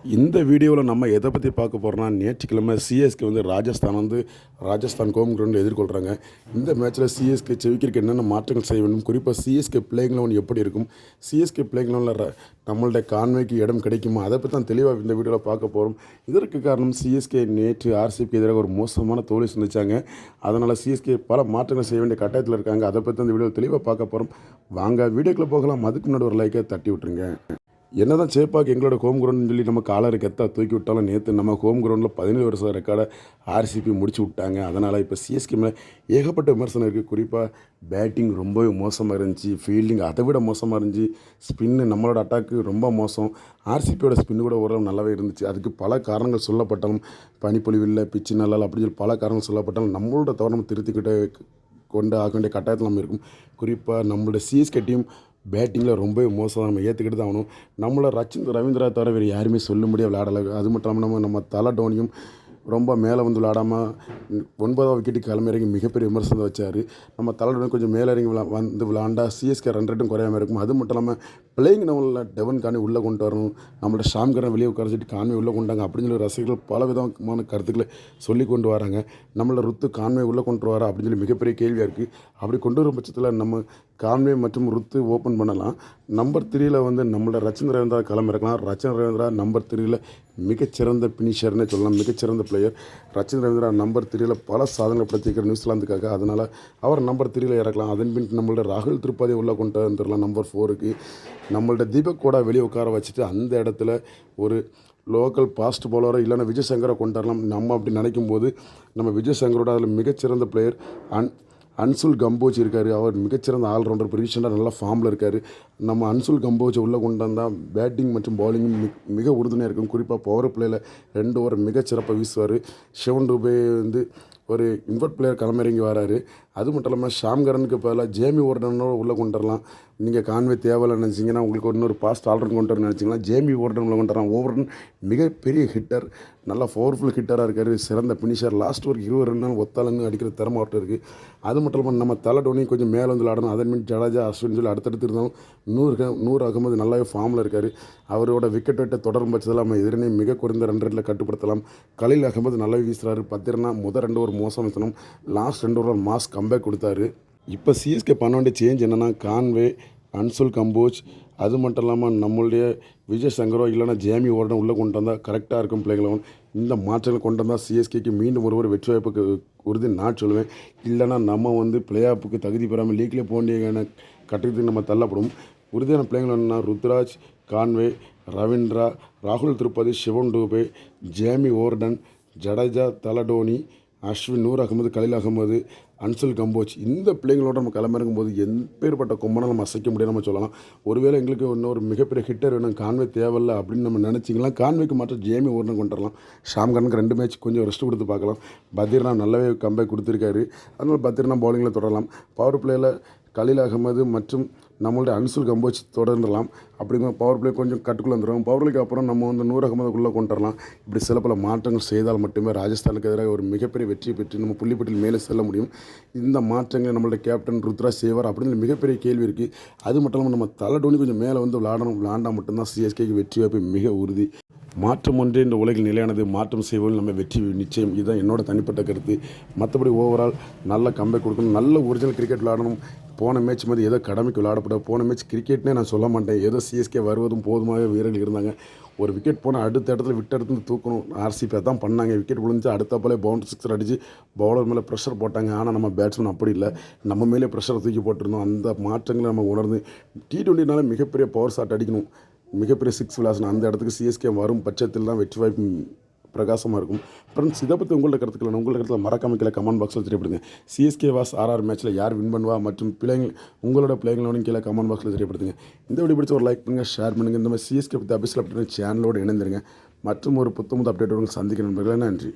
இந்த வீடியோவில் நம்ம எதை பற்றி பார்க்க போகிறோம்னா, ஞாயிற்றுக்கிழமை சிஎஸ்கே ராஜஸ்தான் ஹோம் கிரவுண்டில் எதிர்கொள்கிறாங்க. இந்த மேட்ச்சில் சிஎஸ்கே ஜெயிக்கிறதுக்கு என்னென்ன மாற்றங்கள் செய்ய வேண்டும், குறிப்பாக சிஎஸ்கே பிளேயிங் லெவன் எப்படி இருக்கும், சிஎஸ்கே பிளேயிங் லெவனில் நம்மள்ட கான்வேக்கு இடம் கிடைக்குமா, அதை பற்றி தான் தெளிவாக இந்த வீடியோவில் பார்க்க போகிறோம். இதற்கு காரணம் சிஎஸ்கே நேற்று ஆர்சிபிக்கு எதிராக ஒரு மோசமான தோல்வி சந்திச்சாங்க. அதனால் சிஎஸ்கே பல மாற்றங்கள் செய்ய வேண்டிய கட்டாயத்தில் இருக்காங்க. அதை பற்றி இந்த வீடியோவில் தெளிவாக பார்க்க போகிறோம். வாங்க வீடியோக்குள்ளே போகலாம். அதுக்கு முன்னாடி ஒரு லைக்கை தட்டி விட்டுருங்க. என்னதான் சேப்பாக்கு எங்களோட ஹோம் கிரவுண்ட்னு சொல்லி நம்ம காலர் கெத்தா தூக்கி விட்டாலும், நேற்று நம்ம ஹோம் கிரவுண்டில் 17 வருஷம் ரெக்கார்டை ஆர்சிபி முடிச்சு விட்டாங்க. அதனால் இப்போ சிஎஸ்கே மேலே ஏகப்பட்ட விமர்சனம் இருக்குது. குறிப்பாக பேட்டிங் ரொம்பவே மோசமாக இருந்துச்சு, ஃபீல்டிங் அதை விட மோசமாக இருந்துச்சு, ஸ்பின்னு நம்மளோட அட்டாக்கு ரொம்ப மோசம், ஆர்சிபியோட ஸ்பின்னு கூட ஓரளவு நல்லாவே இருந்துச்சு. அதுக்கு பல காரணங்கள் சொல்லப்பட்டாலும், பனிப்பொழிவு இல்லை, பிச்சு நல்லா அப்படின்னு சொல்லி பல காரணங்கள் சொல்லப்பட்டாலும், நம்மளோட தவறு திருத்திக்கிட்ட கொண்டு ஆக வேண்டிய கட்டாயத்தில் நம்ம இருக்கும். குறிப்பாக நம்மளோட சிஎஸ்கே டீம் பேட்டிங்கில் ரொம்பவே மோசம், நம்ம ஏற்றுக்கிட்டு தான் ஆகணும். நம்மளை ரவீந்திரா தவிர வேறு யாருமே சொல்ல முடியாது விளையாடலை. அது மட்டும் இல்லாமல் நம்ம தலை டோனியும் ரொம்ப மேலே வந்து விளையாடாமல் 9வது விக்கெட்டுக்கு கிளம்பி மிகப்பெரிய விமர்சனத்தை வச்சார். நம்ம தலை கொஞ்சம் மேலே இறங்கி விளாண்டா சிஎஸ்கே ரன் ரேட்டும் குறையாமல் இருக்கும். அது மட்டும் இல்லாமல் பிளேயிங் லெவலில் டெவன் கான்வே உள்ளே கொண்டு வரணும், நம்மளோட ஷாம் கரன் வெளியே உட்காரச்சிட்டு கான்வே உள்ளே கொண்டாங்க அப்படின்னு சொல்லி ரசிகர்கள் பல விதமான கருத்துக்களை சொல்லி கொண்டு வராங்க. நம்மளோட ருத்து கான்வே உள்ளே கொண்டு வர அப்படின்னு சொல்லி மிகப்பெரிய கேள்வியாக இருக்குது. அப்படி கொண்டு வரும் பட்சத்தில் நம்ம கான்வே மற்றும் ருத்து ஓப்பன் பண்ணலாம். நம்பர் 3யில் வந்து நம்மளோட ரச்சின் ரவீந்திரா கிளம்பிருக்கலாம். ரச்சின் ரவீந்திரா நம்பர் 3யில் மிகச்சிறந்த பினிஷர்னே சொல்லலாம், மிகச்சிறந்த பிளேயர். ரச்சின் ரவீந்திரா நம்பர் 3யில் பல சாதனை படுத்திக்கிற நியூசிலாந்துக்காக, அதனால் அவர் நம்பர் 3யில் இறக்கலாம். அதன் பின் நம்மளோட ராகுல் திரிபாதி உள்ளே கொண்டு வந்துடலாம் நம்பர் 4க்கு. நம்மள்ட தீபக் கூட வெளியே உட்கார வச்சுட்டு அந்த இடத்துல ஒரு லோக்கல் ஃபாஸ்ட் பவுலரை இல்லைன்னா விஜய் சங்கரை கொண்டு வரலாம். நம்ம அப்படி நினைக்கும் போது நம்ம விஜய் சங்கரோட அதில் மிகச்சிறந்த பிளேயர் அன்சுல் கம்போஜ் இருக்கார். அவர் மிகச்சிறந்த ஆல்ரவுண்டர், இப்போ ரீசெண்டாக நல்லா ஃபார்மில் இருக்கார். நம்ம அன்சுல் கம்போஜை உள்ளே கொண்டு வந்தால் பேட்டிங் மற்றும் பவுலிங்கும் மிக உறுதுணையாக இருக்கும். குறிப்பாக பவர் பிளேயில் 2 ஓவர் மிகச்சிறப்பாக வீசுவார். ஷிவன் டூபே வந்து ஒரு இன்வெர்ட் பிளேயர் களமிறங்கி வராரு. அது மட்டும் இல்லாமல் ஷாம் கரனுக்கு பதிலாக ஜேமி ஓர்டனோட உள்ளே கொண்டு வரலாம். நீங்கள் கான்வே தேவையில்லை நினச்சிங்கன்னா, உங்களுக்கு இன்னொரு பாஸ்ட் ஆல்ரவுண்ட் கொண்டு வரணும்னு நினச்சிங்கன்னா ஜேமி ஓர்டன் உள்ள கொண்டு வரலாம். ஓவர்டன் மிகப்பெரிய ஹிட்டர், நல்லா பவர்ஃபுல் ஹிட்டராக இருக்கார், சிறந்த ஃபினிஷர். லாஸ்ட் ஒரு 20 ரன் ஒத்தாலன்னு அடிக்கிற திறமை அவர்கிட்ட இருக்குது. அது மட்டும் இல்லாமல் நம்ம தலை டோனி கொஞ்சம் மேலே வந்து விளாடணும். அதன் மீன் ஜடேஜா, அஸ்வின் சொல்லி அடுத்தடுத்து இருந்தாலும் நூறு அகமது நல்லாவே ஃபார்மில் இருக்கார். அவரோட விக்கெட் வெட்டை தொடரும் பட்சத்தில் நம்ம எதிரினை மிக குறைந்த ரன் ரேட்டில் கட்டுப்படுத்தலாம். கலீல் அகமது நல்லாவே வீசுகிறாரு. பத்திரனா முதல் 2 ஓவர் மோசம் வீசணும், லாஸ்ட் 2 ஓவர் மாஸ் கம்பேக் கொடுத்தாரு. இப்போ சிஎஸ்கே பண்ண வேண்டிய சேஞ்ச் என்னென்னா, கான்வே, அன்சுல் கம்போஜ், அது மட்டும் இல்லாமல் நம்மளுடைய விஜய் சங்கரோ இல்லைனா ஜேமி ஓர்டன் உள்ளே கொண்டு வந்தால் கரெக்டாக இருக்கும் பிளேயிங் லெவன். இந்த மாற்றங்களை கொண்டு வந்தால் சிஎஸ்கேக்கு மீண்டும் ஒரு வெற்றி வாய்ப்புக்கு உறுதி நான் சொல்லுவேன். இல்லைனா நம்ம வந்து பிளே ஆஃபுக்கு தகுதி பெறாமல் லீக்லேயே போக வேண்டிய கட்டத்துக்கு நம்ம தள்ளப்படும். உறுதியான பிளேயிங் லெவன்னா ருத்ராஜ், கான்வே, ரவீந்திரா, ராகுல் திரிபாதி, சிவன் டூபே, ஜேமி ஓர்டன், ஜடேஜா, தலடோனி, அஸ்வின், அகமது, கலீல் அகமது, அன்சுல் கம்போஜ். இந்த பிள்ளைங்களோட நம்ம கிளம்பிறக்கும் போது எப்பேற்பட்ட கொம்பனை நம்ம அசைக்க முடியாது நம்ம சொல்லலாம். ஒருவேளை எங்களுக்கு இன்னொரு மிகப்பெரிய ஹிட்டர் வேணும், கான்வே தேவையில்லை அப்படின்னு நம்ம நினச்சிக்கலாம். கான்வேக்கு மாற்றம் ஜேமி ஓர்டன் கொண்டு வரலாம். ஷாம் கரனுக்கு 2 மேட்ச் கொஞ்சம் ரெஸ்ட் கொடுத்து பார்க்கலாம். பத்ரினா நல்லாவே கம்பேக் கொடுத்துருக்காரு. அதனால் பத்ரினா பவுலிங்கில் தொடரலாம். பவர் பிளேயில் கலீல் அகமது மற்றும் நம்மளுடைய அன்சுல் கம்போஜ் தொடர்ந்துடலாம். அப்படிங்கிற பவர் பிளே கொஞ்சம் கட்டுக்குள்ளே வந்துடும். பவர் பிளேக்கு அப்புறம் நம்ம வந்து அகமதுக்குள்ளே கொண்டு வரலாம். இப்படி சில பல மாற்றங்கள் செய்தால் மட்டுமே ராஜஸ்தானுக்கு எதிராக ஒரு மிகப்பெரிய வெற்றி பெற்று நம்ம புள்ளிப்பட்டியில் மேலே செல்ல முடியும். இந்த மாற்றங்களை நம்மளுடைய கேப்டன் ருத்ராஜ் செய்வார் அப்படின்னு மிகப்பெரிய கேள்வி இருக்குது. அது மட்டும் இல்லாமல் நம்ம தலை டோனி கொஞ்சம் மேலே வந்து விளாண்டா மட்டும்தான் சிஎஸ்கேக்கு வெற்றி வாய்ப்பு மிக உறுதி. மாற்றம் ஒன்றே இந்த உலகில் நிலையானது, மாற்றம் செய்வதில் நம்ம வெற்றி நிச்சயம். இதுதான் என்னோட தனிப்பட்ட கருத்து. மற்றபடி ஓவரால் நல்ல கம்பேக் கொடுக்கணும், நல்ல ஒரிஜினல் கிரிக்கெட் விளையாடணும். போன மேட்ச் மாதிரி ஏதோ கடமைக்கு விளையாடப்பட, போன மேட்ச் கிரிக்கெட்னே நான் சொல்ல மாட்டேன். ஏதோ சிஎஸ்கே வருவதும் போதுமாக வீரர்கள் இருந்தாங்க. ஒரு விக்கெட் போனால் அடுத்த இடத்துல விட்டு தூக்கணும். ஆர்சிபி தான் பண்ணாங்க. விக்கெட் விழுந்துச்சு, அடுத்தப்போலே பவுண்டரி 6 அடித்து பவுலர் மேலே ப்ரெஷர் போட்டாங்க. ஆனால் நம்ம பேட்ஸ்மேன் அப்படி இல்லை, நம்ம மேலே ப்ரெஷரை தூக்கி போட்டிருந்தோம். அந்த மாற்றங்களை நம்ம உணர்ந்து T20னால மிகப்பெரிய பவர் ஷாட் அடிக்கணும், மிகப்பெரிய 6 விளாசணும். அந்த இடத்துக்கு சிஎஸ்கே வரும் பட்சத்தில் தான் வெற்றி வாய்ப்பு பிரகாசமாக இருக்கும். ஃப்ரெண்ட்ஸ், இதை பற்றி உங்களோட கருத்துக்களை மறக்காம கமெண்ட் பாக்ஸில் தெரியப்படுங்க. சிஎஸ்கே வாஸ் RR மேட்ச்சில் யார் வின் பண்ணுவா மற்றும் உங்களோட பிளேயிங் கீழே கமெண்ட் பாக்ஸில் தெரியப்படுத்துங்க. இந்த வீடியோ பிடிச்ச ஒரு லைக் பண்ணுங்கள், ஷேர் பண்ணுங்கள். இந்த மாதிரி சிஎஸ்கே பற்றி அபிஷியல் அப்டேட் சேனலோடு இணைந்துருங்க. மற்றும் ஒரு புத்தமுத அப்டேட் உங்களுக்கு சந்திக்க நண்பர்களே. நன்றி.